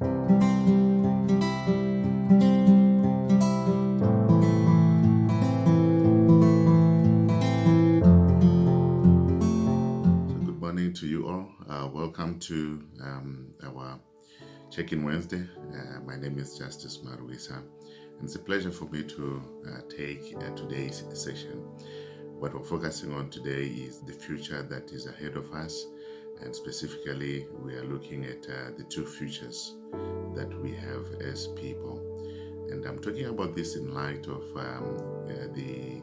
So good morning to you all. Welcome to our Check-in Wednesday. My name is Justice Marwisa, and it's a pleasure for me to take today's session. What we're focusing on today is the future that is ahead of us, and specifically, we are looking at the two futures that we have as people. And I'm talking about this in light of the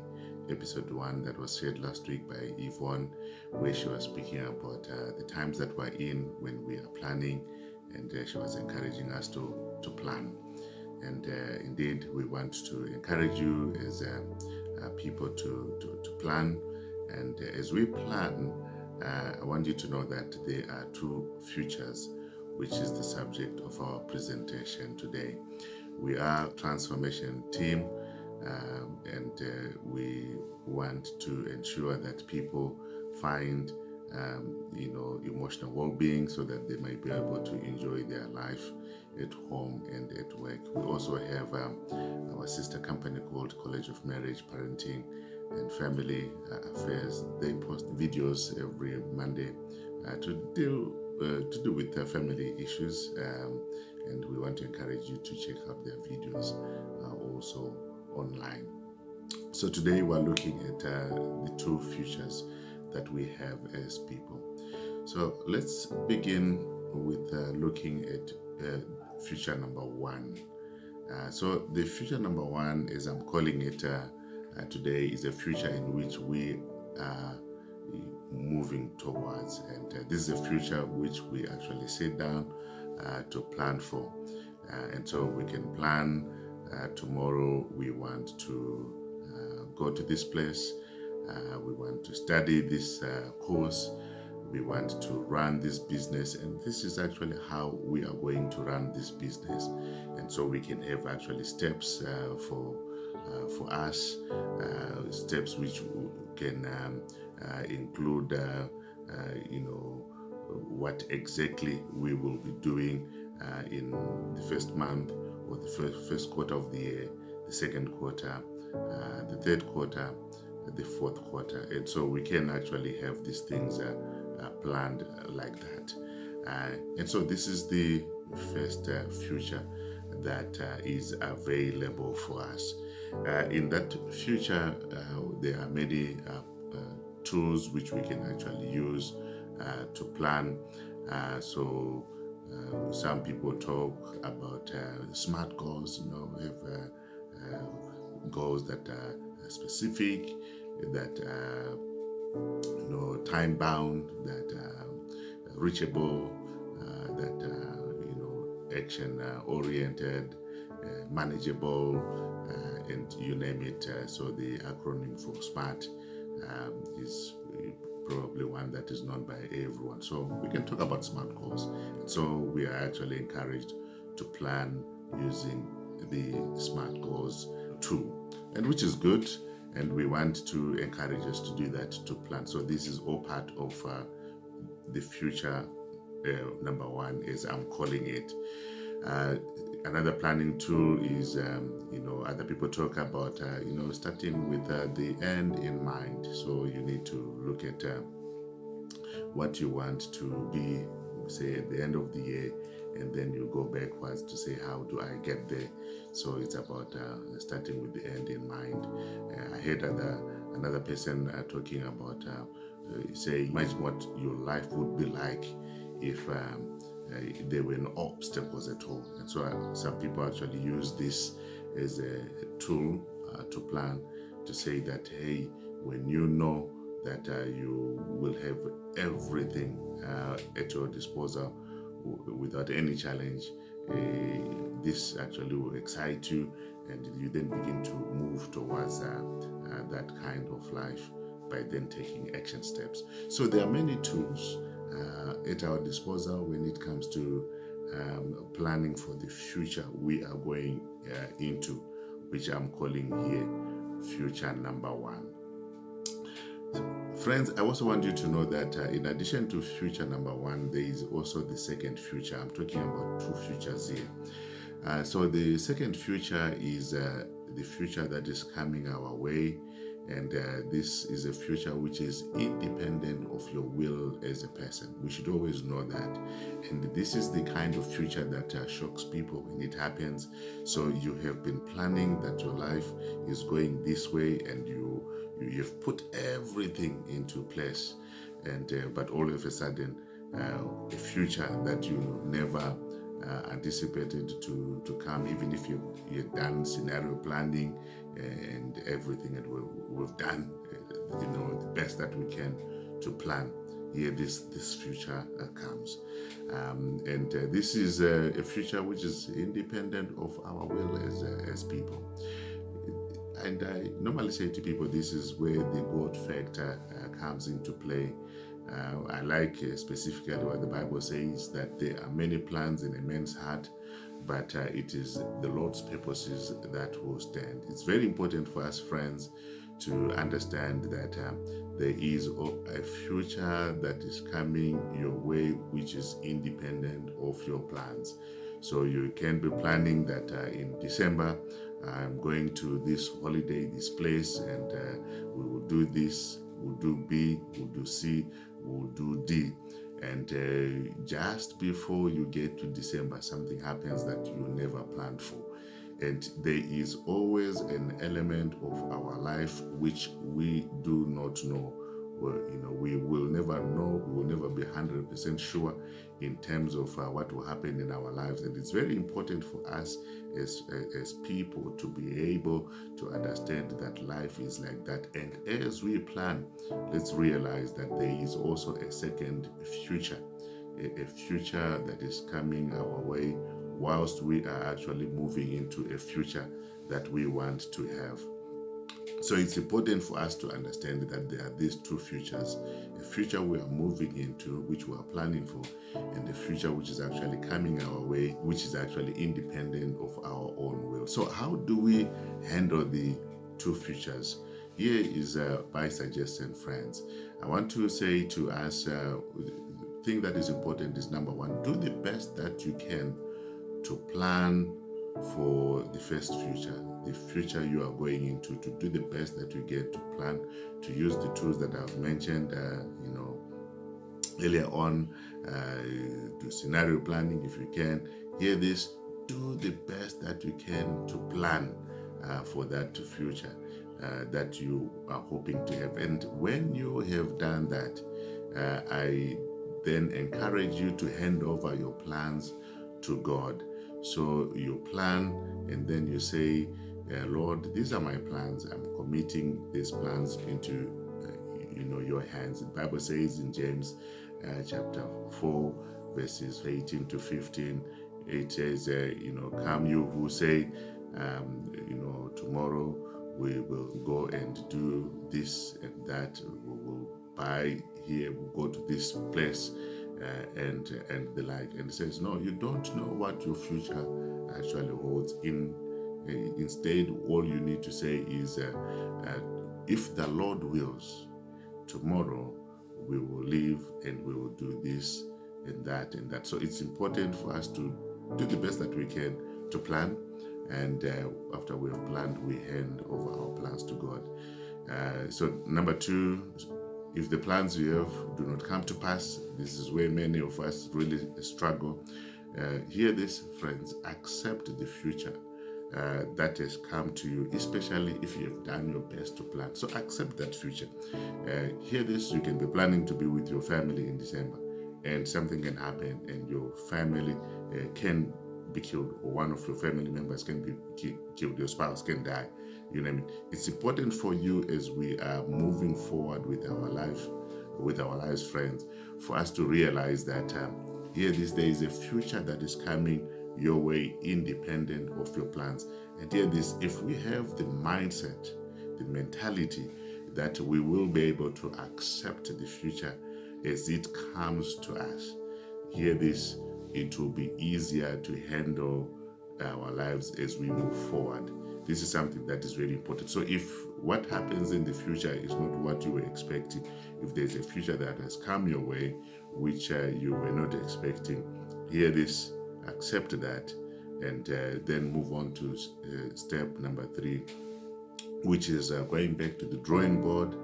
episode 1 that was shared last week by Yvonne, where she was speaking about the times that we're in when we are planning, and she was encouraging us to plan. And indeed, we want to encourage you as people to plan. And as we plan, I want you to know that there are two futures, which is the subject of our presentation today. We are a transformation team, and we want to ensure that people find emotional well-being so that they might be able to enjoy their life at home and at work. We also have our sister company called College of Marriage, Parenting and Family Affairs. They post videos every Monday to do with family issues, and we want to encourage you to check out their videos also online. So today we're looking at the two futures that we have as people. So let's begin with looking at future number 1. So the future number 1, as I'm calling it today, is a future in which we are moving towards, and this is a future which we actually sit down to plan for, and so we can plan tomorrow. We want to go to this place, we want to study this course, we want to run this business, and this is actually how we are going to run this business. And so we can have actually steps for us, steps which can include what exactly we will be doing in the first month or the first quarter of the year, the second quarter, the third quarter, the fourth quarter. And so we can actually have these things planned like that. And so this is the first future that is available for us. In that future, there are many tools which we can actually use to plan. So some people talk about SMART goals, have goals that are specific, that are time bound, that are reachable, that are action oriented, manageable, and you name it. So the acronym for SMART is probably one that is known by everyone. So we can talk about SMART goals. So we are actually encouraged to plan using the SMART goals tool, and which is good. And we want to encourage us to do that, to plan. So this is all part of the future number 1, as I'm calling it. Another planning tool is, other people talk about, starting with the end in mind. So you need to look at what you want to be, say, at the end of the year, and then you go backwards to say, how do I get there? So it's about starting with the end in mind. I heard another person talking about, say, imagine what your life would be like if there were no obstacles at all. And so some people actually use this as a tool to plan, to say that, hey, when you know that you will have everything at your disposal without any challenge, this actually will excite you, and you then begin to move towards that kind of life by then taking action steps. So there are many tools at our disposal when it comes to planning for the future we are going into, which I'm calling here future number 1. So Friends, I also want you to know that in addition to future number one, there is also the second future. I'm talking about two futures here. So the second future is the future that is coming our way, and this is a future which is independent of your will as a person. We should always know that, and this is the kind of future that shocks people when it happens. So you have been planning that your life is going this way, and you have put everything into place, and but all of a sudden a future that you never anticipated to come, even if you've done scenario planning and everything, and we've done the best that we can to plan. Here this future comes, and this is a future which is independent of our will as people. And I normally say to people, this is where the God factor comes into play. I like specifically what the Bible says, that there are many plans in a man's heart, but it is the Lord's purposes that will stand. It's very important for us, friends, to understand that there is a future that is coming your way which is independent of your plans. So you can be planning that in December, I'm going to this holiday, this place, and we will do this, we'll do B, we'll do C, we'll do D. And just before you get to December, something happens that you never planned for. And there is always an element of our life which we do not know. Well, we will never know, we will never be 100% sure in terms of what will happen in our lives. And it's very important for us as people to be able to understand that life is like that. And as we plan, let's realize that there is also a second future, a future that is coming our way whilst we are actually moving into a future that we want to have. So it's important for us to understand that there are these two futures, a future we are moving into, which we are planning for, and a future which is actually coming our way, which is actually independent of our own will. So how do we handle the two futures? Here is my suggestion, friends. I want to say to us, the thing that is important is, number one, do the best that you can to plan for the first future, the future you are going into, to do the best that you get to plan, to use the tools that I've mentioned, earlier on, do scenario planning if you can. Hear this, do the best that you can to plan for that future that you are hoping to have. And when you have done that, I then encourage you to hand over your plans to God. So you plan, and then you say, Lord, these are my plans. I'm committing these plans into your hands. The Bible says in James chapter 4, verses 18 to 15, it says, come you who say, tomorrow we will go and do this and that. We will buy here, we'll go to this place. And the like. And it says, no, you don't know what your future actually holds. Instead, all you need to say is, if the Lord wills, tomorrow we will live and we will do this and that and that. So it's important for us to do the best that we can to plan, and after we have planned, we hand over our plans to God. So number two, if the plans you have do not come to pass, this is where many of us really struggle. Hear this, friends, accept the future that has come to you, especially if you have done your best to plan. So accept that future. Hear this, you can be planning to be with your family in December, and something can happen and your family can be killed, or one of your family members can be killed, your spouse can die. You know what I mean? It's important for you, as we are moving forward with our lives, friends, for us to realize that here there is a future that is coming your way, independent of your plans. And hear this, if we have the mindset, the mentality that we will be able to accept the future as it comes to us, hear this, it will be easier to handle our lives as we move forward. this is something that is very important. So if what happens in the future is not what you were expecting, if there's a future that has come your way which you were not expecting, hear this, accept that, and then move on to step number 3, which is going back to the drawing board,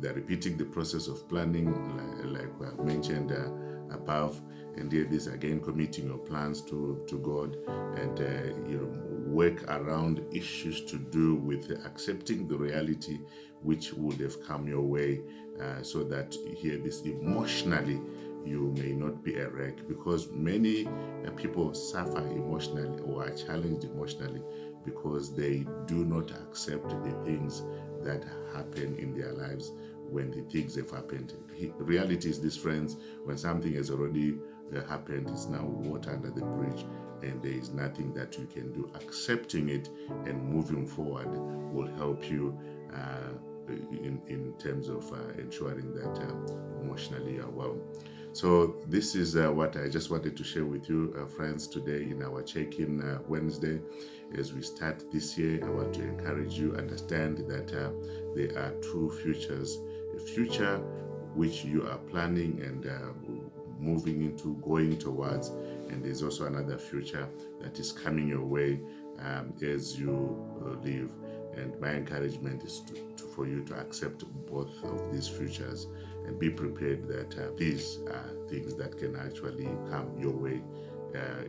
repeating the process of planning, like mentioned above. And here this again, committing your plans to God, and work around issues to do with accepting the reality which would have come your way, so that here this emotionally you may not be a wreck, because many people suffer emotionally or are challenged emotionally because they do not accept the things that happen in their lives when the things have happened. Reality is this, friends, when something has already happened, it's now water under the bridge, and there is nothing that you can do. Accepting it and moving forward will help you in terms of ensuring that emotionally you are well. So this is what I just wanted to share with you, friends, today in our check-in Wednesday. As we start this year, I want to encourage you, understand that there are 2 futures. A future which you are planning and moving into, going towards, and there's also another future that is coming your way as you live. And my encouragement is for you to accept both of these futures and be prepared that these are things that can actually come your way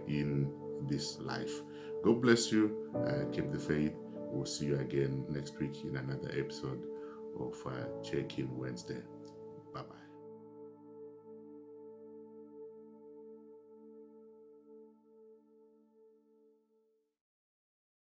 in this life. God bless you. Keep the faith. We'll see you again next week in another episode of Check-in Wednesday. Bye-bye.